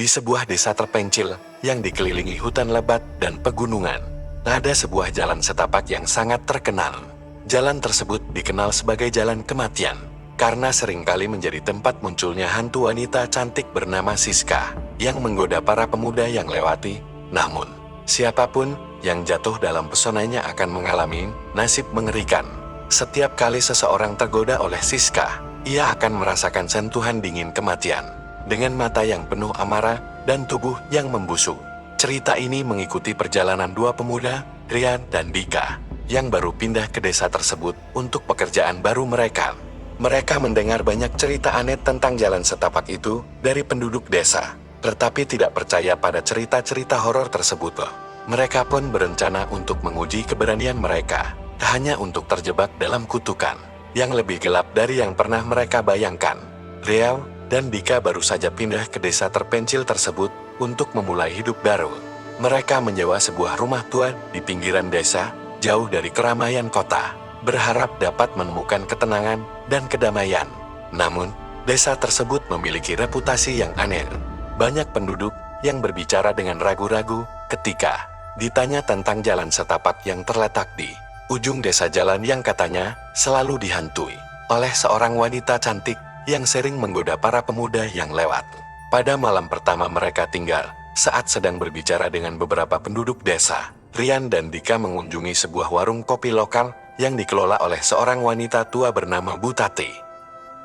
di sebuah desa terpencil yang dikelilingi hutan lebat dan pegunungan. Ada sebuah jalan setapak yang sangat terkenal. Jalan tersebut dikenal sebagai jalan kematian, karena seringkali menjadi tempat munculnya hantu wanita cantik bernama Siska, yang menggoda para pemuda yang lewati. Namun, siapapun yang jatuh dalam pesonanya akan mengalami nasib mengerikan. Setiap kali seseorang tergoda oleh Siska, ia akan merasakan sentuhan dingin kematian, dengan mata yang penuh amarah dan tubuh yang membusuk. Cerita ini mengikuti perjalanan dua pemuda, Rian dan Dika, yang baru pindah ke desa tersebut untuk pekerjaan baru mereka. Mereka mendengar banyak cerita aneh tentang jalan setapak itu dari penduduk desa, tetapi tidak percaya pada cerita-cerita horor tersebut. Mereka pun berencana untuk menguji keberanian mereka, hanya untuk terjebak dalam kutukan yang lebih gelap dari yang pernah mereka bayangkan. Rian dan Dika baru saja pindah ke desa terpencil tersebut untuk memulai hidup baru. Mereka menyewa sebuah rumah tua di pinggiran desa, jauh dari keramaian kota, berharap dapat menemukan ketenangan dan kedamaian. Namun, desa tersebut memiliki reputasi yang aneh. Banyak penduduk yang berbicara dengan ragu-ragu ketika ditanya tentang jalan setapak yang terletak di ujung desa, jalan yang katanya selalu dihantui oleh seorang wanita cantik yang sering menggoda para pemuda yang lewat. Pada malam pertama mereka tinggal, saat sedang berbicara dengan beberapa penduduk desa, Rian dan Dika mengunjungi sebuah warung kopi lokal yang dikelola oleh seorang wanita tua bernama Butati.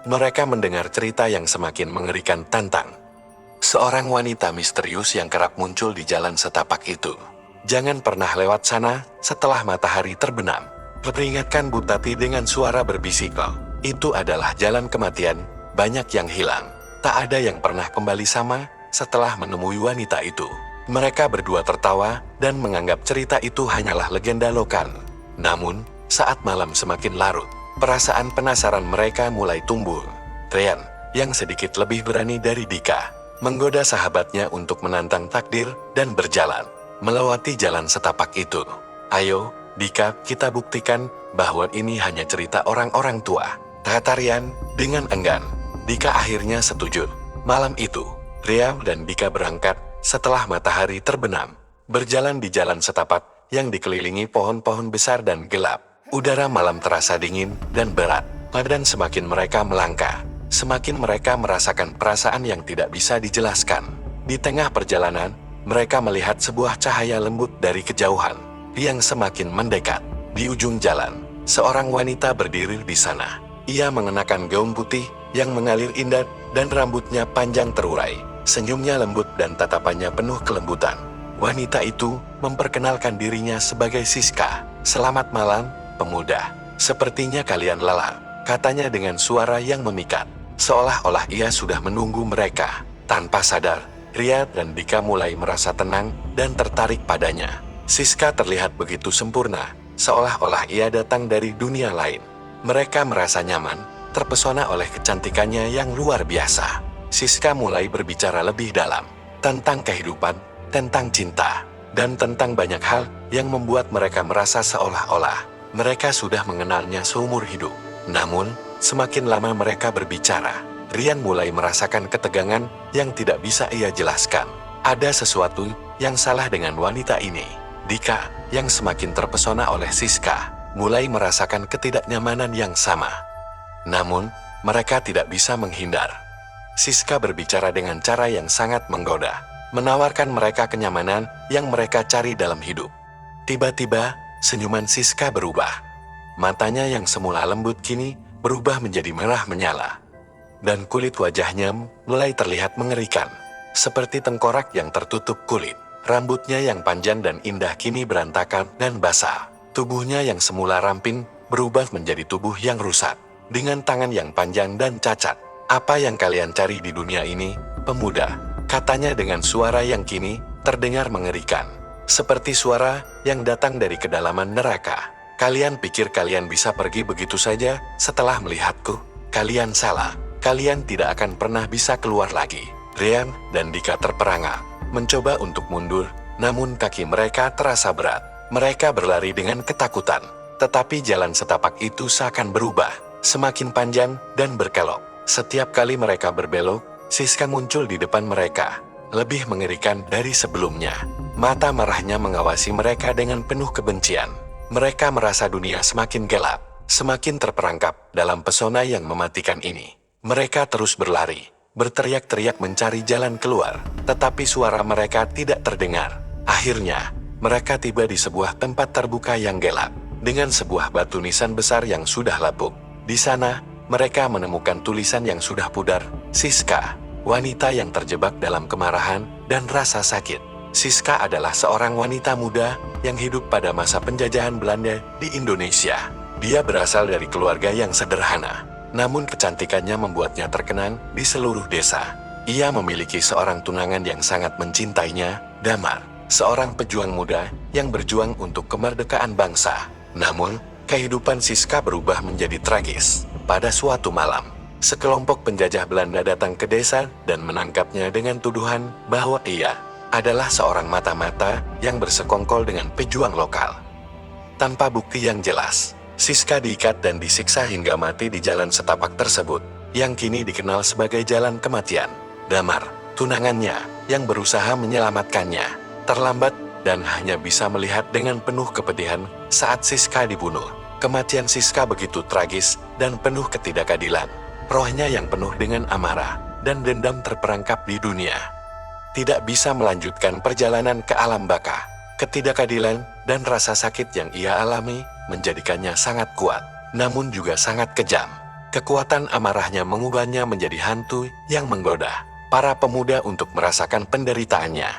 Mereka mendengar cerita yang semakin mengerikan tentang seorang wanita misterius yang kerap muncul di jalan setapak itu. Jangan pernah lewat sana setelah matahari terbenam, peringatkan Butati dengan suara berbisik. Itu adalah jalan kematian, banyak yang hilang. Tak ada yang pernah kembali sama setelah menemui wanita itu. Mereka berdua tertawa dan menganggap cerita itu hanyalah legenda lokal. Namun, saat malam semakin larut, perasaan penasaran mereka mulai tumbuh. Rian, yang sedikit lebih berani dari Dika, menggoda sahabatnya untuk menantang takdir dan berjalan melewati jalan setapak itu. Ayo, Dika, kita buktikan bahwa ini hanya cerita orang-orang tua, kata Rian dengan enggan. Dika akhirnya setuju. Malam itu, Rian dan Dika berangkat setelah matahari terbenam, berjalan di jalan setapak yang dikelilingi pohon-pohon besar dan gelap. Udara malam terasa dingin dan berat. Dan semakin mereka melangkah, semakin mereka merasakan perasaan yang tidak bisa dijelaskan. Di tengah perjalanan, mereka melihat sebuah cahaya lembut dari kejauhan yang semakin mendekat. Di ujung jalan, seorang wanita berdiri di sana. Ia mengenakan gaun putih yang mengalir indah dan rambutnya panjang terurai. Senyumnya lembut dan tatapannya penuh kelembutan. Wanita itu memperkenalkan dirinya sebagai Siska. Selamat malam, pemuda. Sepertinya kalian lelah, katanya dengan suara yang memikat, seolah-olah ia sudah menunggu mereka. Tanpa sadar, Ria dan Dika mulai merasa tenang dan tertarik padanya. Siska terlihat begitu sempurna, seolah-olah ia datang dari dunia lain. Mereka merasa nyaman, terpesona oleh kecantikannya yang luar biasa. Siska mulai berbicara lebih dalam tentang kehidupan, tentang cinta, dan tentang banyak hal yang membuat mereka merasa seolah-olah mereka sudah mengenalnya seumur hidup. Namun, semakin lama mereka berbicara, Rian mulai merasakan ketegangan yang tidak bisa ia jelaskan. Ada sesuatu yang salah dengan wanita ini. Dika, yang semakin terpesona oleh Siska, mulai merasakan ketidaknyamanan yang sama. Namun, mereka tidak bisa menghindar. Siska berbicara dengan cara yang sangat menggoda, menawarkan mereka kenyamanan yang mereka cari dalam hidup. Tiba-tiba, senyuman Siska berubah. Matanya yang semula lembut kini berubah menjadi merah menyala. Dan kulit wajahnya mulai terlihat mengerikan, seperti tengkorak yang tertutup kulit. Rambutnya yang panjang dan indah kini berantakan dan basah. Tubuhnya yang semula ramping berubah menjadi tubuh yang rusak, dengan tangan yang panjang dan cacat. Apa yang kalian cari di dunia ini, pemuda? Katanya dengan suara yang kini terdengar mengerikan, seperti suara yang datang dari kedalaman neraka. Kalian pikir kalian bisa pergi begitu saja setelah melihatku? Kalian salah, kalian tidak akan pernah bisa keluar lagi. Rian dan Dika terperangah, mencoba untuk mundur, namun kaki mereka terasa berat. Mereka berlari dengan ketakutan, tetapi jalan setapak itu seakan berubah, semakin panjang dan berkelok. Setiap kali mereka berbelok, Siska muncul di depan mereka. lebih mengerikan dari sebelumnya. Mata marahnya mengawasi mereka dengan penuh kebencian. Mereka merasa dunia semakin gelap, semakin terperangkap dalam pesona yang mematikan ini. Mereka terus berlari, berteriak-teriak mencari jalan keluar, tetapi suara mereka tidak terdengar. Akhirnya, mereka tiba di sebuah tempat terbuka yang gelap, dengan sebuah batu nisan besar yang sudah lapuk. Di sana, mereka menemukan tulisan yang sudah pudar, Siska, wanita yang terjebak dalam kemarahan dan rasa sakit. Siska adalah seorang wanita muda yang hidup pada masa penjajahan Belanda di Indonesia. Dia berasal dari keluarga yang sederhana, namun kecantikannya membuatnya terkenal di seluruh desa. Ia memiliki seorang tunangan yang sangat mencintainya, Damar, seorang pejuang muda yang berjuang untuk kemerdekaan bangsa. Namun, kehidupan Siska berubah menjadi tragis. Pada suatu malam, sekelompok penjajah Belanda datang ke desa dan menangkapnya dengan tuduhan bahwa ia adalah seorang mata-mata yang bersekongkol dengan pejuang lokal. Tanpa bukti yang jelas, Siska diikat dan disiksa hingga mati di jalan setapak tersebut, yang kini dikenal sebagai jalan kematian. Damar, tunangannya, yang berusaha menyelamatkannya, terlambat dan hanya bisa melihat dengan penuh kepedihan saat Siska dibunuh. Kematian Siska begitu tragis dan penuh ketidakadilan. Rohnya yang penuh dengan amarah dan dendam terperangkap di dunia. Tidak bisa melanjutkan perjalanan ke alam baka. Ketidakadilan dan rasa sakit yang ia alami menjadikannya sangat kuat, namun juga sangat kejam. Kekuatan amarahnya mengubahnya menjadi hantu yang menggoda para pemuda untuk merasakan penderitaannya,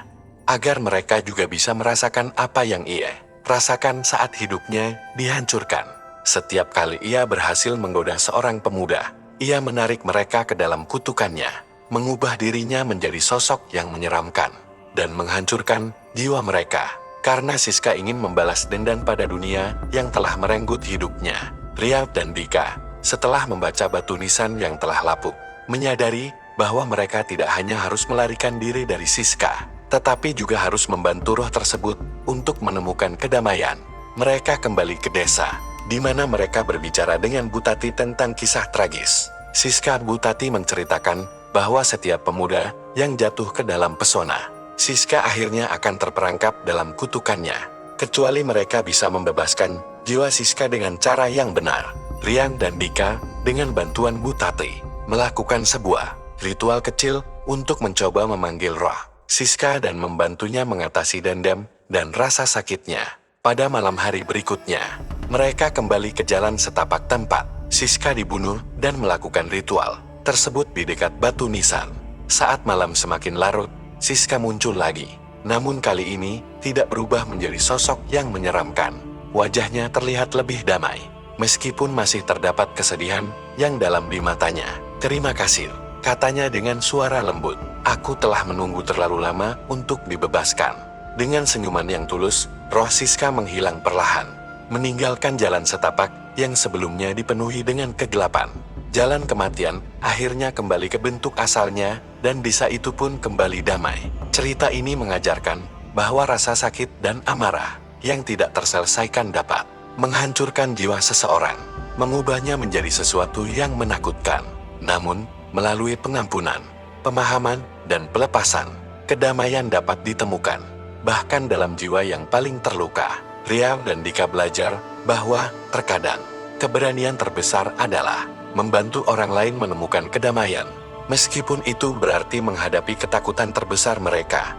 agar mereka juga bisa merasakan apa yang ia rasakan saat hidupnya dihancurkan. Setiap kali ia berhasil menggoda seorang pemuda, ia menarik mereka ke dalam kutukannya, mengubah dirinya menjadi sosok yang menyeramkan, dan menghancurkan jiwa mereka. Karena Siska ingin membalas dendam pada dunia yang telah merenggut hidupnya. Ria dan Dika, setelah membaca batu nisan yang telah lapuk, menyadari bahwa mereka tidak hanya harus melarikan diri dari Siska, tetapi juga harus membantu roh tersebut untuk menemukan kedamaian. Mereka kembali ke desa, di mana mereka berbicara dengan Butati tentang kisah tragis. Siska Butati menceritakan bahwa setiap pemuda yang jatuh ke dalam pesona Siska akhirnya akan terperangkap dalam kutukannya, kecuali mereka bisa membebaskan jiwa Siska dengan cara yang benar. Rian dan Dika, dengan bantuan Butati, melakukan sebuah ritual kecil untuk mencoba memanggil roh Siska dan membantunya mengatasi dendam dan rasa sakitnya. Pada malam hari berikutnya, mereka kembali ke jalan setapak tempat Siska dibunuh dan melakukan ritual tersebut di dekat batu nisan. Saat malam semakin larut, Siska muncul lagi, namun kali ini tidak berubah menjadi sosok yang menyeramkan. Wajahnya terlihat lebih damai, meskipun masih terdapat kesedihan yang dalam di matanya. "Terima kasih," katanya dengan suara lembut. "Aku telah menunggu terlalu lama untuk dibebaskan." Dengan senyuman yang tulus, roh Siska menghilang perlahan, meninggalkan jalan setapak yang sebelumnya dipenuhi dengan kegelapan. Jalan kematian akhirnya kembali ke bentuk asalnya, dan desa itu pun kembali damai. Cerita ini mengajarkan bahwa rasa sakit dan amarah yang tidak terselesaikan dapat menghancurkan jiwa seseorang, mengubahnya menjadi sesuatu yang menakutkan. Namun, melalui pengampunan, pemahaman, dan pelepasan, kedamaian dapat ditemukan. Bahkan dalam jiwa yang paling terluka, Ria dan Dika belajar bahwa terkadang keberanian terbesar adalah membantu orang lain menemukan kedamaian, meskipun itu berarti menghadapi ketakutan terbesar mereka.